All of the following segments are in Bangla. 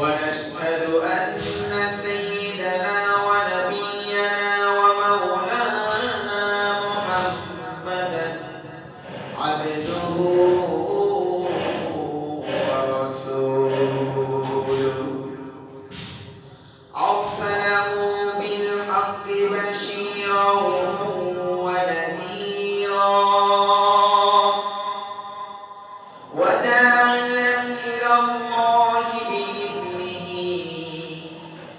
ونشهد أن سيدنا ونبينا ومولانا محمدا عبده ورسوله أرسله بالحق بشيرا ونذيرا وداعيا إلى الله بإذنه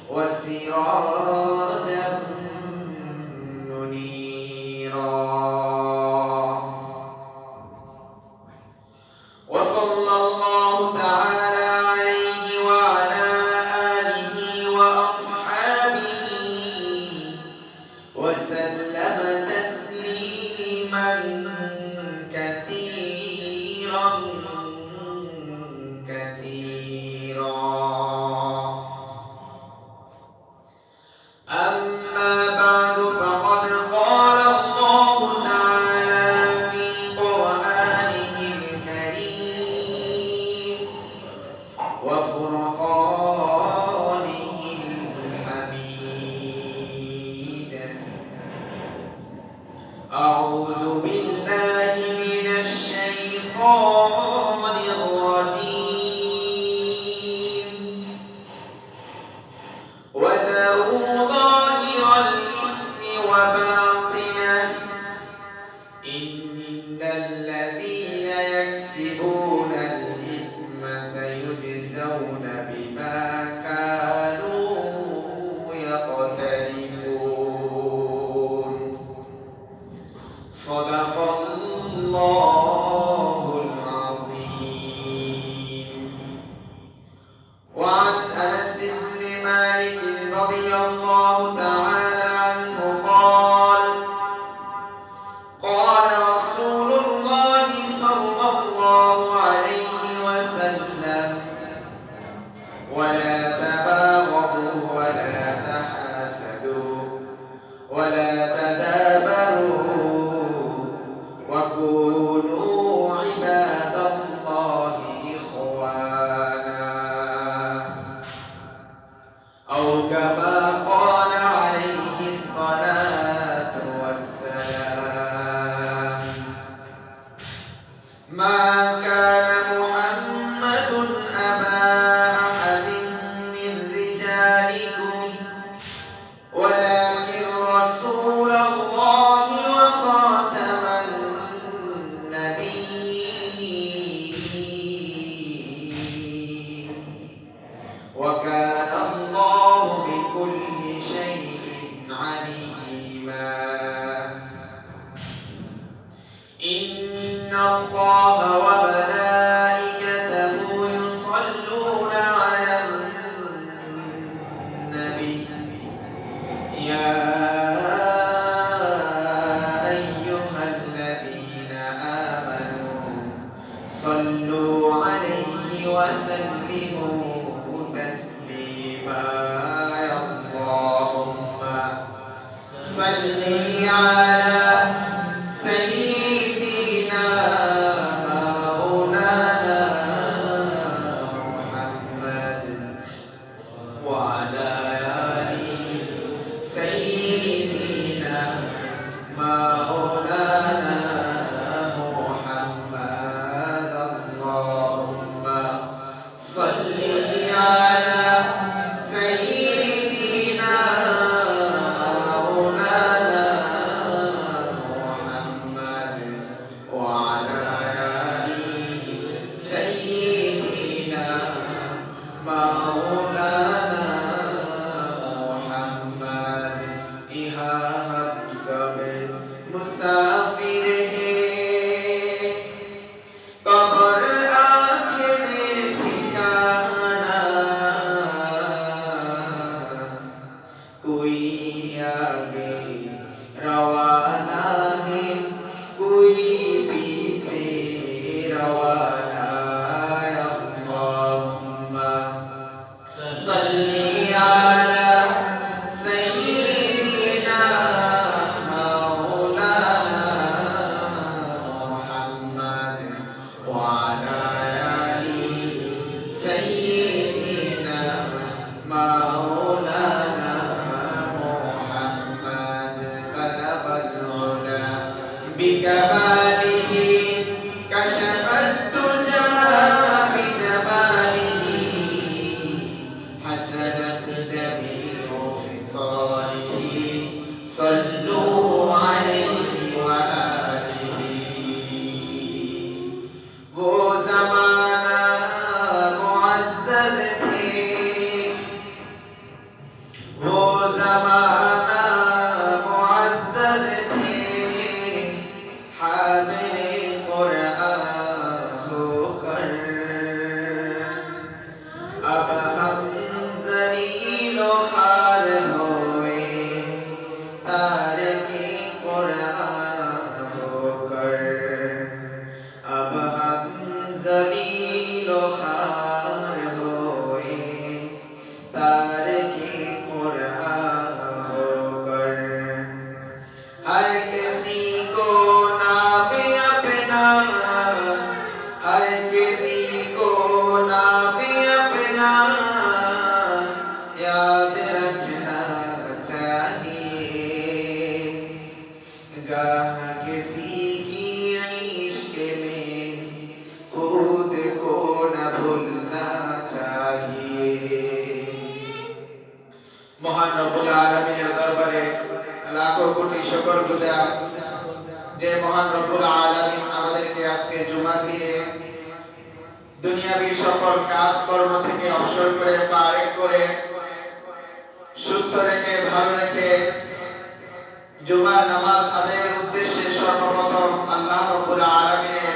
وسراجا منيرا وصلى الله تعالى عليه وعلى آله وأصحابه وسلم تسليما كثيرا أما بعد فقد قال الله تعالى في قرآنه الكريم وفرقانه الحميد أعوذ بالله من الشيطان الرجيم وذروا ظاهر الإثم وباطنه إن الذين يكسبون الإثم سيجزون بما كانوا يقترفون صدق الله العظيم. وعن أنس بن مالك رضي الله تعالى عنه قال قال رسول الله صلى الله عليه وسلم ولا تباغضوا ولا تحاسدوا ولا تدابروا وكونوا عباد الله إخوانا أو كما قال عليه الصلاة والسلام ما كان محمد أبا أحد من رجالكم ولكن رسول الله وخاتم النبيين وكان الله بكل মহান রব্বুল আলামিনের দরবারে লাখো কোটি শুকর গুজার যে মহান রব্বুল আলামিন আমাদেরকে আজকে জুমার দিনে দুনিয়াবি সকল কাজকর্ম থেকে অবসর করে ফারেক করে সুস্থ রেখে ভালো রেখে জুমার নামাজ আদায়ের উদ্দেশ্যে সর্বপ্রথম আল্লাহ রাব্বুল আলামিনের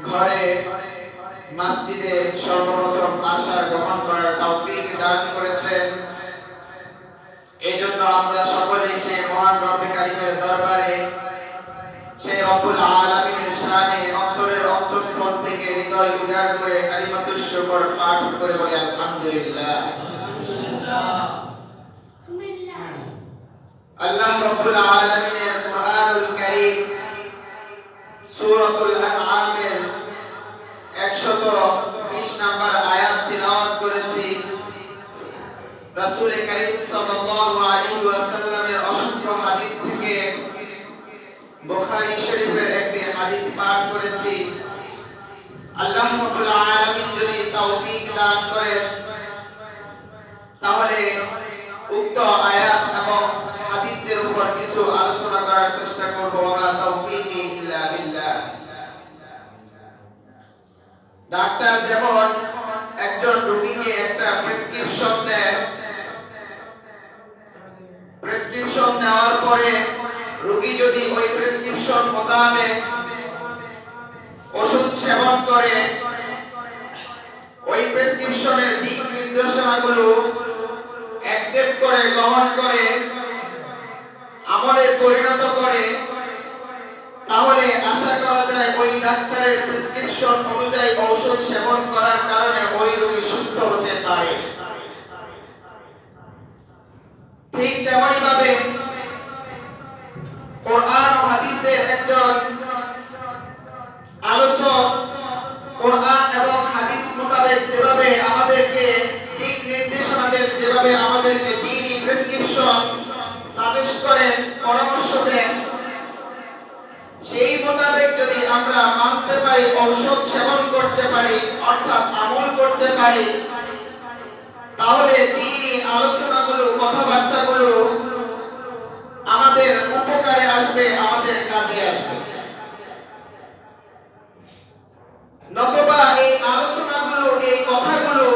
ঘরে মসজিদে সর্বপ্রথম আসার গ্রহণ করার তৌফিক দান করেছেন। এজন্য আমরা সকলেই সেই মহান রব্বে কারীমের দরবারে সেই রব্বুল আলামিনের শানে অন্তরের অন্তঃস্থল থেকে হৃদয় উজাড় করে কালিমাতুশ শুকর পাঠ করে বলি আলহামদুলিল্লাহ। আল্লাহ রাব্বুল আলামিনের কুরআনুল কারীম সূরাতুল আনআমের 120 নম্বর আয়াত তিলাওয়াত করেছি। রাসূল কারীম সাল্লাল্লাহু আলাইহি ওয়াসাল্লামের অসংখ্য হাদিস থেকে বুখারী শরীফের একটি হাদিস পাঠ করেছি। আল্লাহ রাব্বুল আলামিন যদি তৌফিক দান করেন তাহলে উক্ত আয়াত এবং হাদিসের উপর কিছু আলোচনা করার চেষ্টা করব। ওয়া তাওফীকি ইল্লা বিল্লাহ। ডাক্তার যেমন একজন রোগীকে একটা প্রেসক্রিপশন দেয়, প্রেসক্রিপশন দেওয়ার পরে রোগী যদি ওই প্রেসক্রিপশন মোতাবেক ওষুধ সেবন করে, ওই প্রেসক্রিপশনের দিক নির্দেশনাগুলো অ্যাকসেপ্ট করে গ্রহণ করে আমলে পরিণত করে, তাহলে আশা করা যায় ওই ডাক্তারের প্রেসক্রিপশন অনুযায়ী ঔষধ সেবন করার কারণে ওই রোগী সুস্থ হতে পারে। ঠিক তেমনি ভাবে কোরআন ও হাদিসের একজন আলোচক কোরআন এবং হাদিস মোতাবেক যেভাবে আমাদেরকে দিক নির্দেশনা দেন, যেভাবে আমাদেরকে দ্বীনি প্রেসক্রিপশন সাজেস্ট করেন, পরামর্শ দেন, সেই মোতাবেক যদি আমরা মানতে পারি, ঔষধ সেবন করতে পারি, অর্থাৎ আমল করতে পারি, তাহলে দ্বীনি আলোচনাগুলো, কথাবার্তাগুলো আমাদের উপকারে আসবে, আমাদের কাজে আসবে। নতুবা এই আলোচনাগুলো, এই কথাগুলো,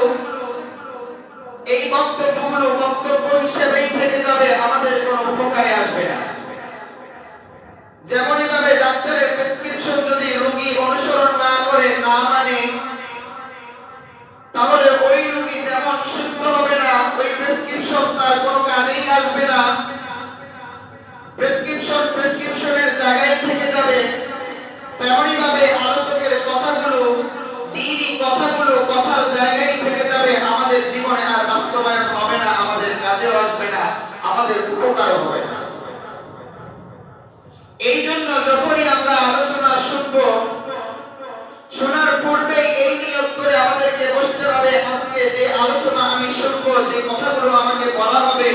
এই বক্তব্যগুলো বক্তব্য হিসেবেই থেকে যাবে, আমাদের কোনো উপকারে আসবে না। যেমনই ভাবে ডাক্তারের প্রেসক্রিপশন যদি রোগী অনুসরণ না করে, না মানে, তাহলে ওই রোগী যেমন সুস্থ হবে না, ওই প্রেসক্রিপশন তার কোনো কাজেই আসবে না, প্রেসক্রিপশনের জায়গায় থেকে যাবে। তেমনি ভাবে আলোচকের কথাগুলো, দ্বীনি কথাগুলো কথার জায়গায় থেকে যাবে, আমাদের জীবনে আর বাস্তবায়ন হবে না, আমাদের কাজেও আসবে না, আমাদের উপকারও হবে না। এই জন্য যখনই আমরা আলোচনা শুনব, শোনার পূর্বে এই নিয়ত করে আমাদেরকে বসতে হবে, আজকে যে আলোচনা আমি শুনবো, যে কথাগুলো আমাকে বলা হবে,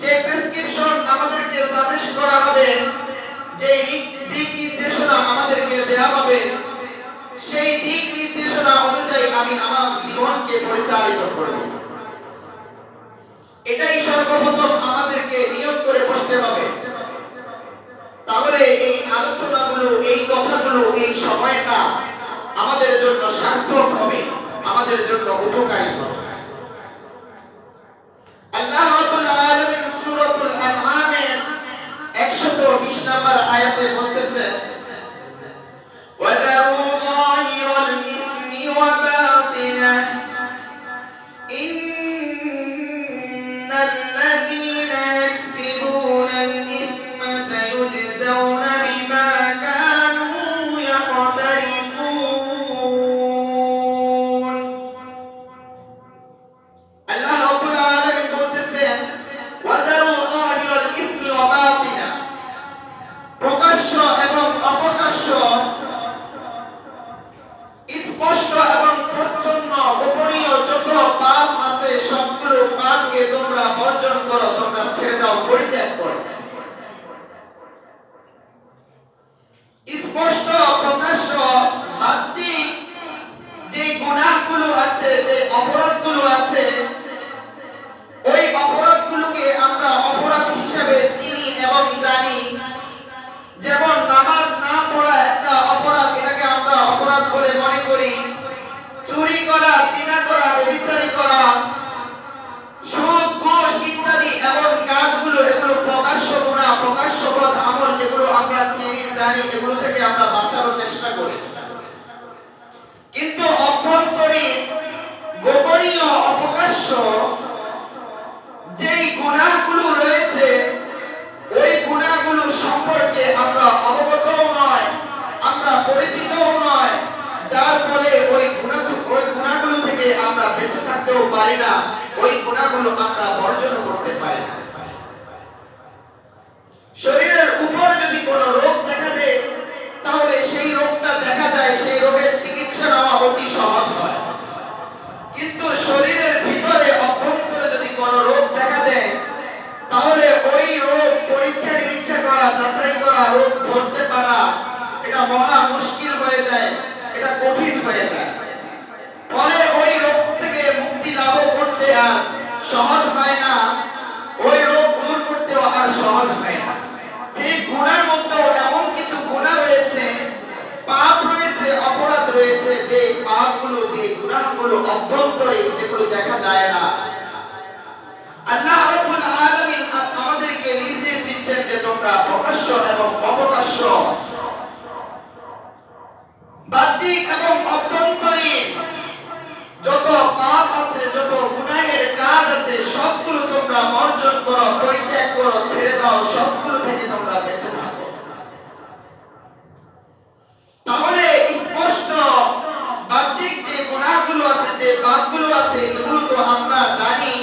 যে প্রেসক্রিপশন আমাদেরকে সাজেস্ট করা হবে, যে দিক নির্দেশনা আমাদেরকে দেয়া হবে, সেই দিক নির্দেশনা অনুযায়ী আমি আমার জীবনকে পরিচালিত করব। এটাই সর্বপ্রথম আমাদেরকে নিয়ত করে বসতে হবে। তাহলে এই আলোচনাগুলো, এই কথাগুলো, এই সময়টা আমাদের জন্য সার্থক হবে, আমাদের জন্য উপকারী হবে। আল্লাহ রাব্বুল আলামিন সূরাতুল আনআমের 120 নম্বর আয়াতে বলতেছেন, ওয়ালাউ যাহিরাল ইসমি ওয়া বাতিনাহু ইন্নাল্লাযীনা ইয়াকসিবুনাল ইসমা সায়ুজজাউনা বিমা কানু ইয়াকতারিফুন। গোপনীয় অবকাশ্য যেই গুনাহগুলো রয়েছে, ওই গুনাহগুলো সম্পর্কে আমরা অবগতও নয়, আমরা পরিচিতও নয়, যার ফলে ওই গুনাহগুলো থেকে আমরা বেঁচে থাকতেও পারি না, ওই গুনাহগুলো আমরা বর্জন করতে পারি না। শরীরের উপর যদি কোনো রোগ দেখা দেয়, তাহলে সেই রোগটা দেখা যায়, সেই রোগের চিকিৎসা নেওয়া অতি সহজ হয়। কিন্তু শরীরের ভিতরে অভ্যন্তরে যদি কোনো রোগ দেখা দেয়, তাহলে ওই রোগ পরীক্ষা নিরীক্ষা করা, যাচাই করা, রোগ ধরতে পারা, এটা মহা মুশকিল হয়ে যায়, এটা কঠিন হয়ে যায়। ফলে ওই রোগ থেকে মুক্তি লাভ করতে আর সহজ হয় না, ওই রোগ দূর করতেও আর সহজ হয় না। এই গুনার মধ্যেও এমন কিছু গুনাহ রয়েছে, পাপ রয়েছে, অপরাধ রয়েছে, যে পাপগুলো, যে গুনাহগুলো অভ্যন্তরে, যেগুলো দেখা যায় না। আল্লাহ রাব্বুল আলামিন আমাদেরকে নির্দেশ দিচ্ছেন যে তোমরা প্রকাশ্য এবং অপ্রকাশ্য, বাহ্যিক এবং অভ্যন্তরীণ যত পাপ আছে, যত গুনাহের কাজ আছে, সবগুলো তোমরা বর্জন করো, পরিত্যাগ করো, ছেড়ে দাও, সবগুলো থেকে তোমরা বেঁচে থাকো। তাহলে স্পষ্ট বাহ্যিক যে গুনাহগুলো আছে, যে পাপগুলো আছে, এগুলো তো আমরা জানি,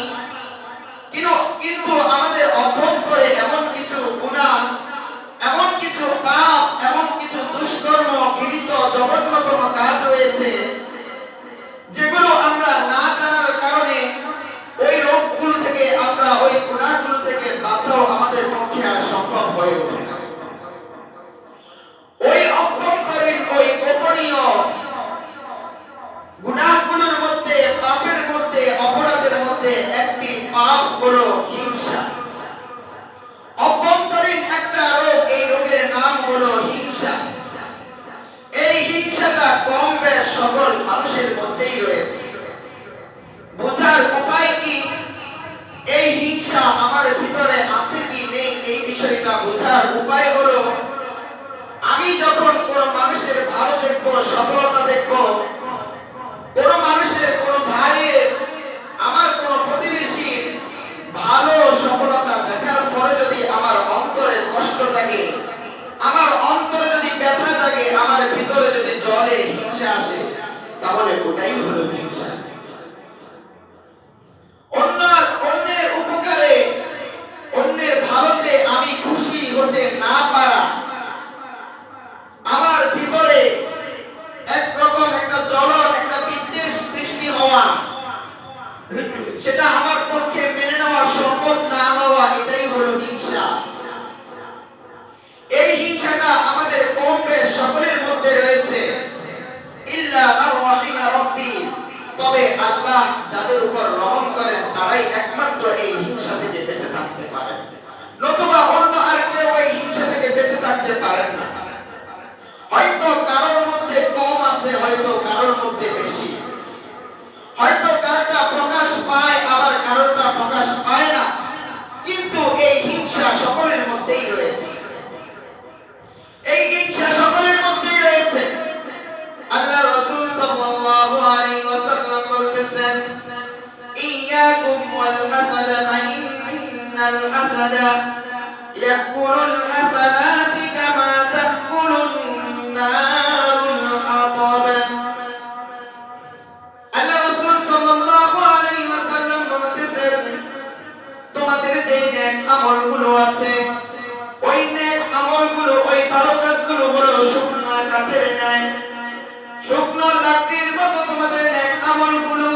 কিন্তু আমাদের অভ্যন্তরে এমন কিছু গুনাহ, এমন কিছু পাপ, এমন কিছু দুষ্কর্ম, ঘৃণিত জঘন্যতম কাজ রয়েছে, যেগুলো আমরা না জানার কারণে ওই রোগগুলো থেকে, আমরা ওই গুনাহগুলো থেকে বাঁচাও আমাদের পক্ষে আর সম্ভব হয়ে ওঠে না। ওই অভ্যন্তরীণ, ওই গোপনীয় গুনাহগুলোর মধ্যে, পাপের মধ্যে, অপরাধের মধ্যে একটি পাপ হলো হিংসা। অভ্যন্তরীণ একটা রোগ, এই রোগের নাম হলো হিংসা। এই হিংসাটা কম বেশ সকল মানুষের মধ্যেই রয়েছে। বোঝার উপায় কি? এই হিংসা আমার ভিতরে আছে কি নেই, এই বিষয়টা বোঝার উপায় হলো, আমি যখন কোন মানুষের ভালো দেখবো, সফলতা দেখবো, কোন মানুষের, কোন ভাইয়ের, আমার কোন প্রতিবেশীর ভালো সফলতা দেখার পরে যদি আমার অন্তরে কষ্ট জাগে, আমার অন্তরে যদি ব্যথা জাগে, আমার ভিতরে যদি জ্বলে, হিংসা আসে, তাহলে ওটাই হলো হিংসা। অন্যের উপকারে, অন্যের ভালোতে আমি খুশি হতে না পারা, আমার ভিতরে একরকম একটা জ্বলন, একটা বিদ্বেষ সৃষ্টি হওয়া, সেটা আমার পক্ষে মেনে নেওয়া সম্ভব না হওয়া, এটাই হলো হিংসা। এই হিংসাটা আমাদের কম বেশ সকলের মধ্যে রয়েছে, ইল্লা মান রাহিমা রাব্বি, তবে আল্লাহ যাদের উপর রহম করেন তারাই একমাত্র এই হিংসা থেকে বেঁচে থাকতে পারেন, নতুবা অন্য আর কেউ এই হিংসা থেকে বেঁচে থাকতে পারেন না। হয়তো কারোর মধ্যে কম আছে, হয়তো কারোর মধ্যে বেশি, হয়তো কারোটা প্রকাশ পায়, আবার কারোটা প্রকাশ পায় না, কিন্তু এই হিংসা সকলের মধ্যেই রয়েছে। এই হিংসা সকলের মধ্যেই রয়েছে। আল্লাহ রাসূল সাল্লাল্লাহু আলাইহি ওয়াসাল্লাম বলতেছেন, ইয়াকুম ওয়াল হাসাদ ফাইন্নাল হাসাদা ইয়াকুলুল হাসানাতি কামা তাকুলুন নারুল হাতাব। আল্লাহ রাসূল সাল্লাল্লাহু আলাইহি ওয়াসাল্লাম বলতেছেন, তোমাদের যে নেক আমলগুলো আছে, ওই নেক আমলগুলো, ওই ভালো কাজগুলো হলো শুকনো কাঠের ন্যায়, শুকনো লাকড়ির মতো তোমাদের নেক আমলগুলো।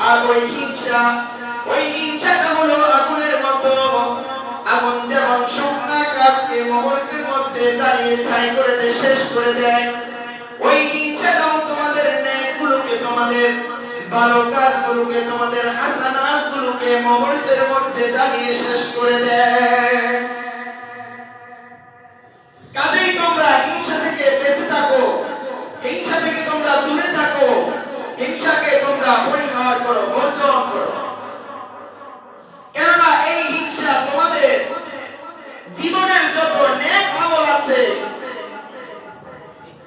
আর ওই হিংসাটা হলো আগুনের মতো। আগুন যেমন শুকনো কাঠকে মুহূর্তের মধ্যে জ্বালিয়ে ছাই করে দেয়, শেষ করে দেয়, ওই হিংসাটাও তোমাদের নেকগুলোকে, তোমাদের ভালো কাজগুলোকে, তোমাদের হাসানাতগুলোকে মুহূর্তের মধ্যে জ্বালিয়ে শেষ করে দেয়। কাজেই তোমরা হিংসা থেকে বেঁচে থাকো, হিংসা থেকে তোমরা দূরে থাকো, হিংসাকে তোমরা পরিহার করো, বর্জন করো। কেননা এই হিংসা তোমাদের জীবনের যত নেক আমল আছে,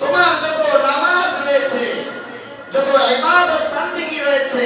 তোমার যত নামাজ রয়েছে, যত ইবাদত বান্দেগী রয়েছে,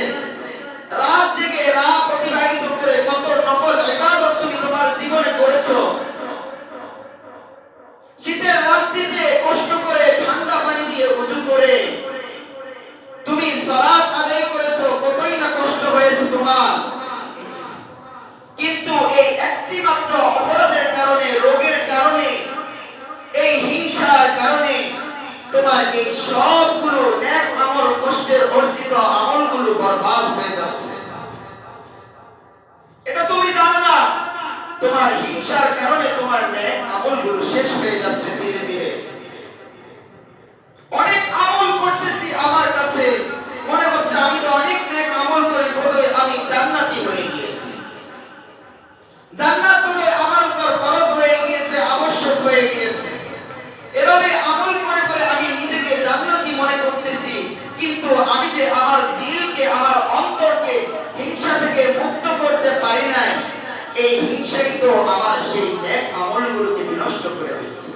হিংসার কারণে তোমার নেক আমলগুলো শেষ হয়ে যাচ্ছে ধীরে ধীরে। অনেক আমল করতেছি, আমার কাছে মনে হচ্ছে আমি তো অনেক নেক আমল করে বোধহয় আমি জান্নাতি হয়ে গিয়েছি, জান্নাত বোধহয় আমার উপর ফরজ হয়ে গিয়েছে, আবশ্যক হয়ে গিয়েছে। এভাবে আমল করে করে আমি নিজেকে জান্নাতি মনে করতেছি, কিন্তু আমি যে আমার দিলকে, আমার অন্তরকে হিংসা থেকে মুক্ত করতে পারি নাই, এই হিংসাই তো আমার সেই নেক আমলগুলোকে বিনষ্ট করে দিচ্ছে।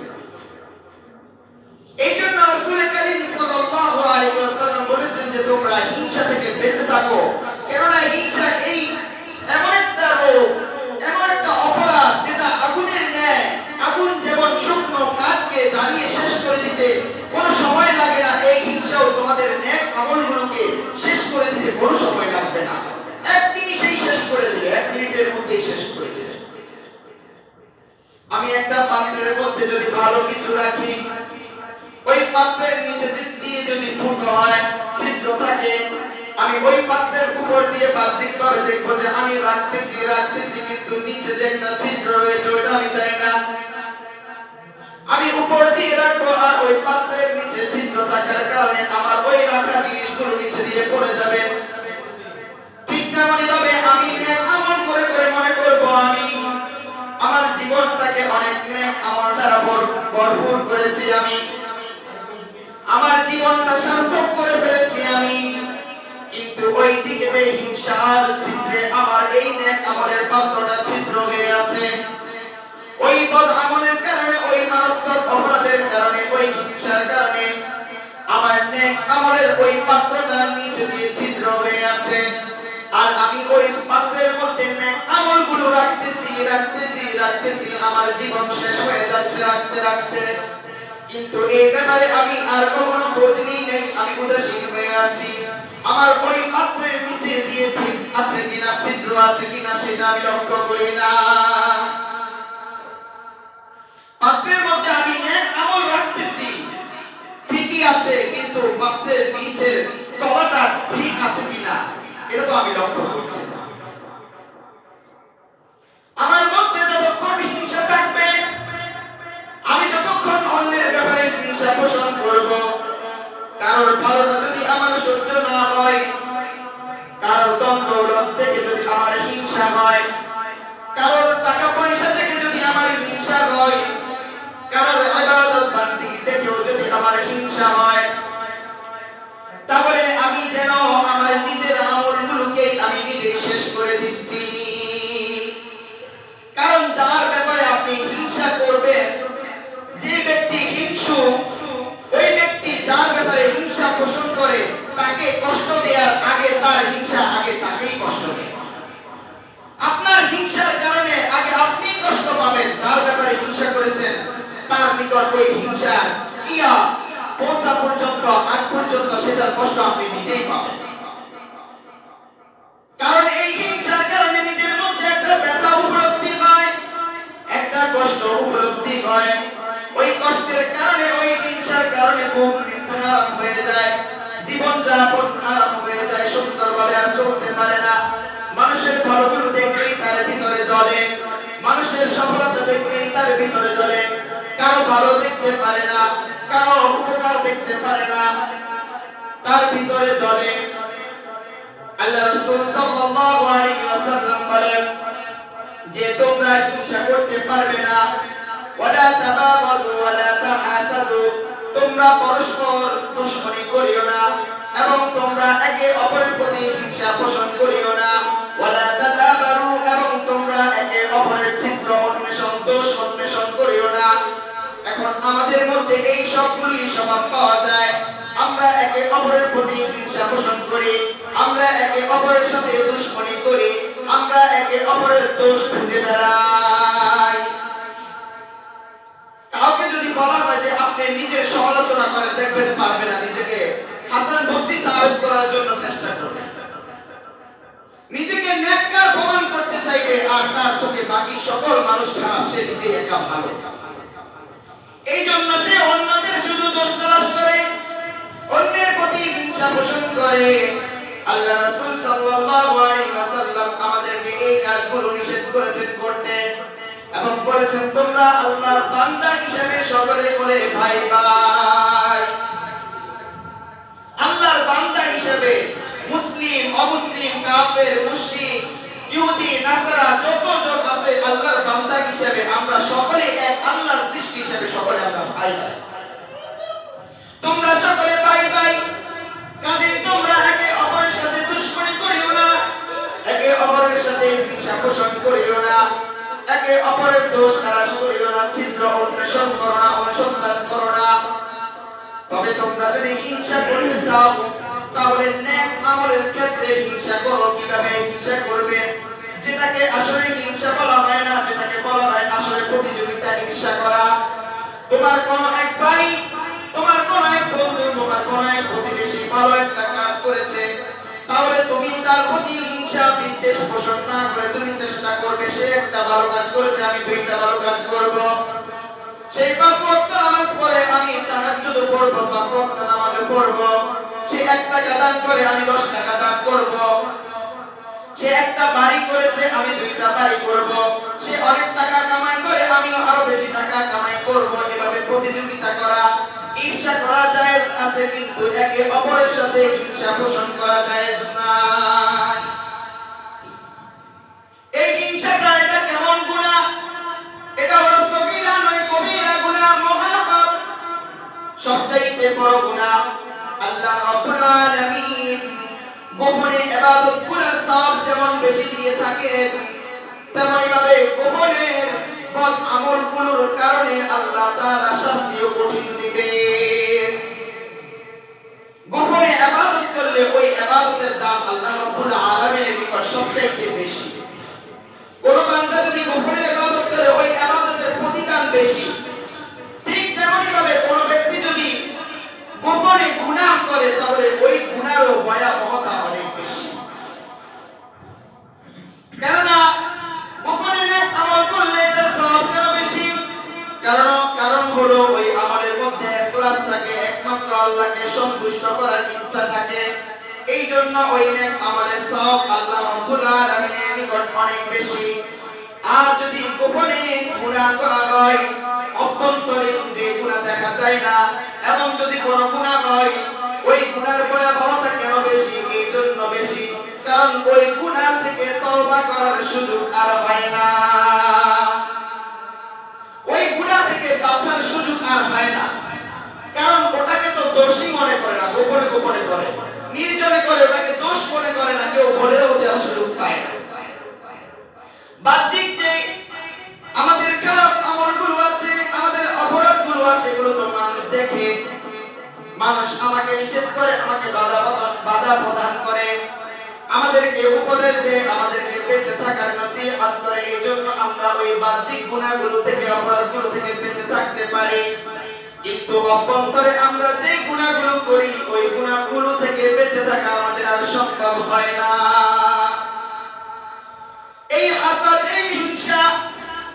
এই জন্য রাসূল করিম সাল্লাল্লাহু আলাইহি ওয়াসাল্লাম বলেছেন যে তোমরা হিংসা থেকে বেঁচে থাকো, কেননা হিংসা এই এমন একটা রোগ, এমন একটা অপরাধ যেটা আগুনের ন্যায়। আগুন যেমন শুকনো কাঠকে জ্বালিয়ে শেষ করে দিতে কোনো সময় লাগে না, এই হিংসাও তোমাদের নেক আমলগুলোকে শেষ করে দিতে কোনো সময় লাগবে না, এক নিমিষেই শেষ করে দিবে, এক মিনিটের মধ্যেই শেষ করে দিবে। আমি একটা পাত্রের মধ্যে যদি ভালো কিছু রাখি, ওই পাত্রের নিচে দিয়ে যদি ফুটো হয়, ছিদ্র থাকে, আমি ওই পাত্রের উপর দিয়ে বাহ্যিকভাবে দেখবো যে আমি রাখতেছি, কিন্তু নিচে যে একটা ছিদ্র রয়েছে ওটা আমি জানি না। আমি উপর দিয়ে রাখবো আর ওই পাত্রের নিচে ছিদ্র থাকার কারণে আমার ওই রাখা জিনিসগুলো নিচে দিয়ে পড়ে যাবে। ঠিক তেমনই ভাবে আমি নেক আমল করে করে মনে করবো আমি আমার জীবনটাকে অনেক নেক আমল দ্বারা ভরপুর করেছি, আমি আমার জীবনটা সার্থক করে ফেলেছি আমি, কিন্তু ওই দিকে যে হিংসার ছিদ্রে আমার এই নেক আমলের পাত্রটা ছিদ্র হয়ে আছে। ওই বদ আমলের কারণে, ওই মারাত্মক অপরাধের কারণে, ওই হিংসার কারণে আমার নেক আমলের ওই পাত্রটা নিচে দিয়ে ছিদ্র হয়ে আছে, আর আমি ওই পাত্রের মধ্যে নেক আমলগুলো রাখতেছি, আমার জীবন শেষ হয়ে যাচ্ছে রাখতে রাখতে। কিন্তু এই ব্যাপারে আমি আর কখনো খোঁজ নিই নাই, আমি উদাসীন হয়ে আছি। আমার ওই পাত্রের নিচে দিয়ে ঠিক আছে কিনা, ছিদ্র আছে কিনা সেটা আমি লক্ষ্য করি না। পাত্রের মধ্যে আমি নেক আমল রাখতেছি, ঠিকই আছে, কিন্তু পাত্রের নিচের তলাটা ঠিক আছে কিনা এটা তো আমি লক্ষ্য করছি না। আমার মধ্যে যতক্ষণ হিংসা থাকবে, আমি যতক্ষণ অন্যের ব্যাপারে হিংসা পোষণ করব, কারোর ভালোটা যদি আমার সহ্য না হয়, কারোর ধন দৌলত থেকে যদি আমার হিংসা হয়, কারোর টাকা পয়সা থেকে যদি আমার হিংসা হয়, কারোর ইবাদত বান্দিগি থেকেও যদি আমার হিংসা হয়, তাহলে আমি যেন আমার নিজের আমলগুলোকে আমি নিজেই শেষ করে দিচ্ছি। কারণ যার ব্যাপারে আপনি হিংসা করবেন, যে ব্যক্তি হিংসু, ওই ব্যক্তি যার ব্যাপারে হিংসা পোষণ করে, তাকে কষ্ট দেওয়ার আগে তার হিংসা আগে তাকেই কষ্ট দেয়। আপনার হিংসার কারণে আগে আপনি কষ্ট পাবেন, যার ব্যাপারে হিংসা করেছেন তার নিকট ওই হিংসা ইয়া পৌঁছা পর্যন্ত, আগ পর্যন্ত সেটার কষ্ট আপনি নিজেই পাবেন। কারণ এই হিংসার কারণে নিজের মধ্যে একটা ব্যথা উপলব্ধি হয়, একটা কষ্ট উপলব্ধি হয়। ওই কষ্টের কারণে, ওই হিংসার কারণে ঘুম নিতে হারাম হয়ে যায়, জীবন যাপন হারাম হয়ে যায়, সুন্দরভাবে আর চলতে পারে না। মানুষের ভালোগুলো দেখলেই তার ভিতরে জ্বলে, মানুষের সফলতা দেখলেই তার ভিতরে জ্বলে, কারো ভালো দেখতে পারে না, কারো উপকার দেখতে পারে না, তার ভিতরে জ্বলে। আল্লাহ রাসূল সাল্লাল্লাহু আলাইহি ওয়াসাল্লাম বলেন যে তোমরা হিংসা করতে পারবে না, ওয়ালা তাবাগাযু ওয়ালা তাহাসাদু, তোমরা পরস্পর দুশমনি করিও না, এবং তোমরা একে অপরের প্রতি হিংসা পোষণ করিও না, ওয়ালা তাদাবারু, এবং তোমরা একে অপরের ছিদ্র অন্বেষণ, দোষ অন্বেষণ করিও না। এখন আমাদের মধ্যে এই সবগুলোই স্বভাব পাওয়া যায়। আমরা একে অপরের প্রতি হিংসা পোষণ করি, আমরা একে অপরের সাথে দুশমনি করি, আমরা একে অপরের দোষ খুঁজে বেড়াই। কাউকে যদি বলা হয় যে আপনি নিজের সমালোচনা করে দেখবেন, পারবে না, নিজেকে হাসান বসরি সাবিত করার জন্য চেষ্টা করবে, নিজেকে নেককার প্রমাণ করতে চাইবে, আর তার চোখে বাকি সকল মানুষ খারাপ, সে নিজে একা ভালো। এই জন্য সে অন্যদের শুধু দোষ তালাশ করে, অন্যের প্রতি হিংসা পোষণ করে। আল্লাহ রাসূল সাল্লাল্লাহু আলাইহি ওয়াসাল্লাম আমাদেরকে এই কাজগুলো নিষেধ করেছেন করতে, এবং বলেছেন তোমরা আল্লাহর বান্দা হিসেবে সকলে করে ভাই ভাই। আল্লাহর বান্দা হিসেবে মুসলিম অমুসলিম কাফের মুশরিক ইহুদি নাসারা যত জন আছে আল্লাহর বান্দা হিসেবে আমরা সকলে এক আল্লাহর সৃষ্টি হিসেবে সকলে আমরা ভাই ভাই। তোমরা সকলে ভাই ভাই, কাজেই তোমরা একে অপরের সাথে দুশমনি করিও না, একে অপরের সাথে হিংসা পোষণ করিও না, একে অপরের দোষ তালাশ করিও না, ছিদ্র অন্বেষণ করো না, অনুসন্ধান করো না। তবে তোমরা যদি হিংসা করতে চাও তাহলে নেক আমলের ক্ষেত্রে হিংসা করো। কিভাবে হিংসা করবে? যেটাকে আসলে হিংসা বলা হয় না, যেটাকে বলা হয় আসলে প্রতিযোগিতা, ঈর্ষা করা। তোমার কোন এক ভাই, তোমার কোন এক বন্ধু, তোমার কোন এক প্রতিবেশী ভালো একটা কাজ করেছে, তাহলে তুমি তার প্রতি হিংসা বিদ্বেষ পোষণ না করে তুমি চেষ্টা করবে সে একটা ভালো কাজ করেছে, আমি দুইটা ভালো কাজ করব। সেই 5 ওয়াক্ত নামাজ পড়ে আমি তাহাজ্জুদ পড়ব, 5 ওয়াক্ত নামাজও পড়ব। সে 1 টাকা দান করে আমি 10 টাকা দান করব। সে একটা বাড়ি করেছে আমি 2টা বাড়ি করব। সে অনেক টাকা কামাই করে আমিও আরো বেশি টাকা কামাই করব। এভাবে প্রতিযোগিতা করা, ঈর্ষা করা জায়েজ আছে, কিন্তু একে অপরের সাথে হিংসা পোষণ করা জায়েজ না। এই হিংসাটা এটা কেমন গুনাহ? এটা হলো সগীরা নয় কবিরা গুনাহ, মহাপাপ, সবচাইতে বড় গুনাহ। আল্লাহ রাব্বুল আলামিন গোপনে ইবাদত করার সওয়াব যেমন বেশি দিয়ে থাকেন, তেমনি ভাবে গোপনের বদ আমলগুলোর কারণে আল্লাহ তাআলা শাস্তিও কঠিন দিবেন। গোপনে ইবাদত করলে ওই ইবাদতের দাম আল্লাহ রাব্বুল আলামিনের নিকট সবচাইতে বেশি। কোন বান্দা যদি গোপনে ইবাদত করে ওই ইবাদতের প্রতিদান বেশি। ঠিক তেমনি ভাবে কোন ব্যক্তি যদি গোপনে গুনাহ করে তাহলে ওই গুনাহরও ভয়াবহতা অনেক বেশি। কেননা গোপনে নেক আমল করলে এটার সওয়াব কেন বেশি? কারণ হলো ওই আমলের মধ্যে ইখলাস থাকে, একমাত্র আল্লাহকে সন্তুষ্ট করার ইচ্ছা থাকে। এই জন্য ওই নেক আমলের সওয়াব আল্লাহ রাব্বুল আলামিনের নিকট অনেক বেশি। আর যদি গোপনে গুনাহ করা হয়, অভ্যন্তরীণ যে গুনাহ দেখা যায় না এমন যদি কোনো গুনাহ হয়, ওই গুনার ভয়াবহতা কেন বেশি? এই জন্য বেশি কারণ ওই গুনাহ থেকে তওবা করার সুযোগ আর হয় না, ওই গুনাহ থেকে বাঁচার সুযোগ আর হয় না। কারণ ওটাকে তো দোষী মনে করে না, গোপনে গোপনে করে, নির্জনে করে, ওটাকে দোষ মনে করে না, কেউ বলেও দেওয়ার সুযোগ পায় না। বাহ্যিক যে আমাদের খারাপ আমলগুলো আছে, আমাদের অপরাধগুলো আছে, এগুলো তো মানুষ দেখে, মানুষ আমাকে নিষেধ করে, আমাকে বাধা প্রদান করে, আমাদেরকে উপদেশ দেয়, আমাদেরকে বেঁচে থাকার নসিহত করে। এই জন্য আমরা ওই বাহ্যিক গুনাহগুলো থেকে, অপরাধগুলো থেকে বেঁচে থাকতে পারি। কিন্তু অভ্যন্তরে আমরা যে গুনাহগুলো করি ওই গুনাহগুলো থেকে বেঁচে থাকা আমাদের আর সম্ভব হয় না। এই হাসাদ, এই হিংসা,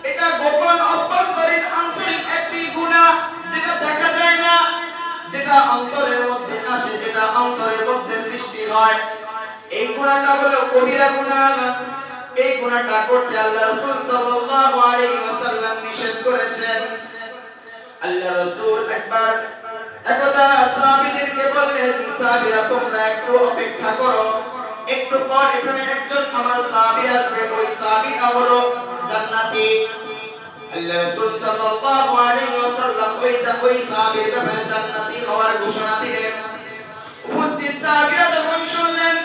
এটা গোপন অভ্যন্তরীণ আন্তরিক একটি গুনাহ, যেটা দেখা যায় না, যেটা অন্তরের মধ্যে আসে, যেটা অন্তরের মধ্যে সৃষ্টি হয়। এই গুনাহটা হলো কবিরা গুনাহ। এই গুনাহটা করতে আল্লাহ রাসূল সাল্লাল্লাহু আলাইহি ওয়াসাল্লাম নিষেধ করেছেন। আল্লাহ রাসূল একদা সাহাবীদেরকে বললেন, সাহাবীরা তোমরা একটু অপেক্ষা করো, একটু পর এখানে একজন আমার সাহাবী আসবে, ওই সাহাবীটা হলো জান্নাতি। আল্লাহ রাসূল সাল্লাল্লাহু আলাইহি ওয়াসাল্লাম ওই সাহাবীর ব্যাপারে জান্নাতি হওয়ার ঘোষণা দিলেন। উপস্থিত সাহাবীরা যখন শুনলেন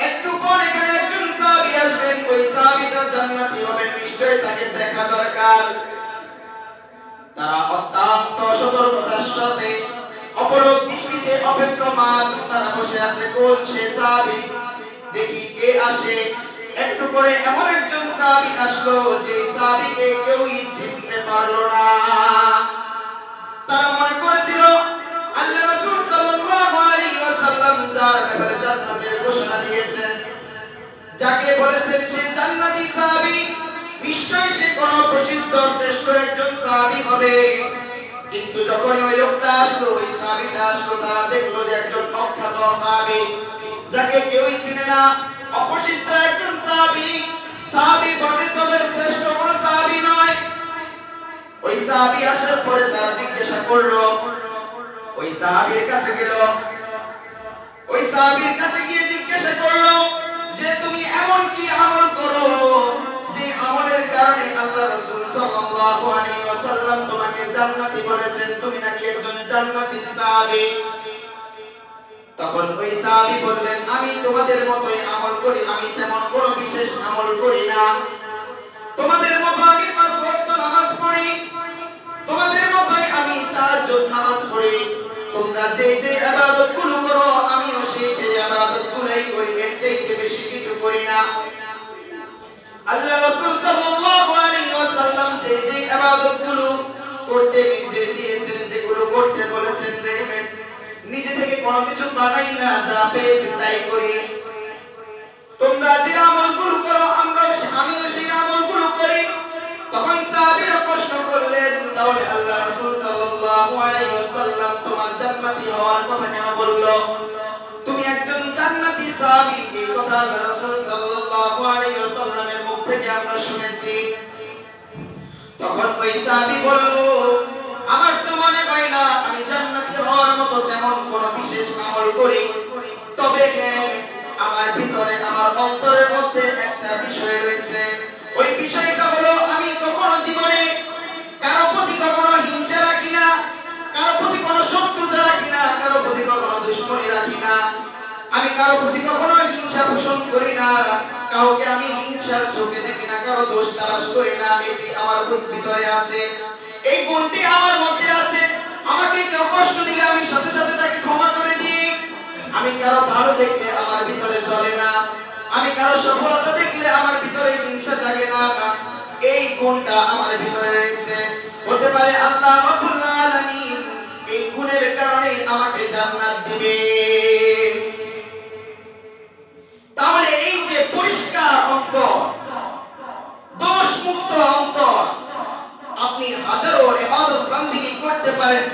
একটু পর এখানে একজন সাহাবী আসবেন, ওই সাহাবীটা জান্নাতি হবেন, নিশ্চয়ই তাকে দেখা দরকার। তারা অত্যন্ত সতর্কতার সাথে অপলক দৃষ্টিতে অপেক্ষমান, তারা বসে আছে কোন সে সাহাবী, দেখি কে আসে। একটু পরে এমন একজন সাহাবী আসলো যে সাহাবীকে কেউই চিনতে পারলো না। তারা মনে করেছিল আল্লাহ রাসূল সাল্লাল্লাহু আলাইহি ওয়াসাল্লাম যার ব্যাপারে জান্নাতের ঘোষণা দিয়েছেন, যাকে বলেছেন সে জান্নাতি সাহাবী, নিশ্চয়ই সে কোন প্রসিদ্ধ শ্রেষ্ঠ একজন সাহাবী হবে। কিন্তু যখন ওই লোকটা আসলো, ওই সাহাবীটা আসলো, তারা দেখলো যে একজন অখ্যাত সাহাবী, যাকে কেউই চিনে না, অপ্রসিদ্ধ একজন সাহাবী। সাহাবী বটে, তবে শ্রেষ্ঠ কোন সাহাবী নয়। সাহাবী আসার পরে তারা জিজ্ঞাসা করলো, ওই সাহাবীর কাছে গেল, ওই সাহাবীর কাছে গিয়ে জিজ্ঞাসা করলো যে তুমি এমন কি আমল করো যে আমলের কারণে আল্লাহ রাসূল সাল্লাল্লাহু আলাইহি ওয়াসাল্লাম তোমাকে জান্নাতি বলেছেন, তুমি নাকি একজন জান্নাতি সাহাবী। তখন ওই সাহাবী বললেন, আমি তোমাদের মতোই আমল করি, আমি তেমন কোনো বিশেষ আমল করি না। তোমাদের মতো আমি 5 ওয়াক্ত নামাজ পড়ি, তোমাদের মতোই আমি তাহাজ্জুদ নামাজ পড়ি। তোমরা যে যে ইবাদতগুলো করো আমিও সেই সেই ইবাদতগুলোই করি, এর চাইতে বেশি কিছু করি না। আল্লাহ রাসূল সাল্লাল্লাহু আলাইহি ওয়াসাল্লাম যে যে ইবাদতগুলো করতে নির্দেশ দিয়েছেন, যেগুলো করতে বলেছেন, রেডিমেড নিজে থেকে কোনো কিছু বানাই না, যা পেয়েছি তাই করি। তোমরা যে আমলগুলো করো আমিও সেই আমলগুলো করি। তখন সাহাবীরা প্রশ্ন করলেন, তাহলে আল্লাহ রাসূল সাল্লাল্লাহু আলাইহি ওয়াসাল্লাম তোমার জান্নাতি হওয়ার কথা কেন বলল? তুমি একজন জান্নাতি সাহাবী, এই কথা আল্লাহ রাসূল সাল্লাল্লাহু আলাইহি ওয়াসাল্লামের মুখ থেকে আমরা শুনেছি। তখন ওই সাহাবী বলল, আমার তো মনে হয় না আমি জান্নাতি হওয়ার মতো তেমন কোনো বিশেষ আমল করি, তবে হ্যাঁ আমার ভিতরে আমার অন্তরের মধ্যে একটা বিষয় রয়েছে। ওই বিষয়টা হলো আমি কখনো জীবনে কারো প্রতি কখনো হিংসা রাখি না, কারো প্রতি কোনো শত্রুতা রাখি না, কারো প্রতি কখনো দুশমনী রাখি না। আমি কারো প্রতি কখনো হিংসা পোষণ করি না, কাউকে আমি হিংসার চোখে দেখি না, কারো দোষ তালাশ করি না। এটি আমার ভিতরে আছে, এই গুণটি আমার মধ্যে আছে। আমাকে কেউ কষ্ট দিলে আমি সাথে সাথে তাকে ক্ষমা করে দিই। আমি কারো ভালো দেখলে আমার ভিতরে জ্বলে না, আমি কারো সফলতা দেখলে আমার ভিতরে হিংসা জাগে না। এই গুণটা আমার ভিতরে রয়েছে। হতে পারে আল্লাহ রাব্বুল আলামিন এই গুণের কারণে আমাকে জান্নাত দিবে। তাহলে এই যে পরিষ্কার অন্তর, দোষ মুক্ত অন্তর, আপনি হাজারো ইবাদত বান্দিগি করতে পারেন,